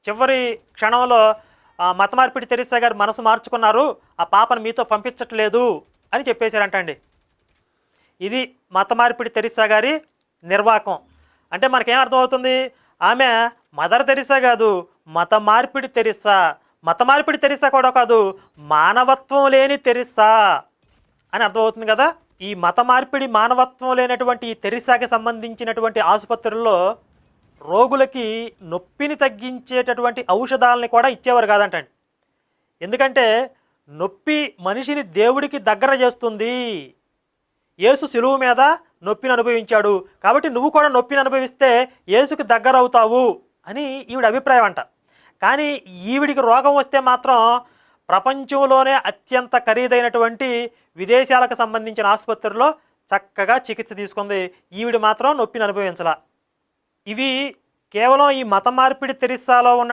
చివరి క్షణంలో మత మార్పిడి తెరీసా గారు మనసు మార్చుకున్నారు, ఆ పాపను మీతో పంపించట్లేదు అని చెప్పేశారంటండి. ఇది మత మార్పిడి తెరీసా గారి నిర్వాకం. అంటే మనకేం అర్థమవుతుంది, ఆమె మదర్ తెరీసా కాదు, మత మార్పిడి తెరీసా. మత మార్పిడి తెరీసా కూడా కాదు, మానవత్వం లేని తెరీసా అని అర్థమవుతుంది కదా. ఈ మత మార్పిడి మానవత్వం లేనటువంటి ఈ తెరీసాకి సంబంధించినటువంటి ఆసుపత్రుల్లో రోగులకి నొప్పిని తగ్గించేటటువంటి ఔషధాలని కూడా ఇచ్చేవారు కాదంటండి. ఎందుకంటే నొప్పి మనిషిని దేవుడికి దగ్గర చేస్తుంది. యేసు శిలువ మీద నొప్పిని అనుభవించాడు కాబట్టి నువ్వు కూడా నొప్పిని అనుభవిస్తే యేసుకి దగ్గర అవుతావు అని ఈవిడ అభిప్రాయం అంట. కానీ ఈవిడికి రోగం వస్తే మాత్రం ప్రపంచంలోనే అత్యంత ఖరీదైనటువంటి విదేశాలకు సంబంధించిన ఆసుపత్రుల్లో చక్కగా చికిత్స తీసుకుంది. ఈవిడ మాత్రం నొప్పిని అనుభవించలా. ఇవి కేవలం ఈ మత మార్పిడి తెరీసాలో ఉన్న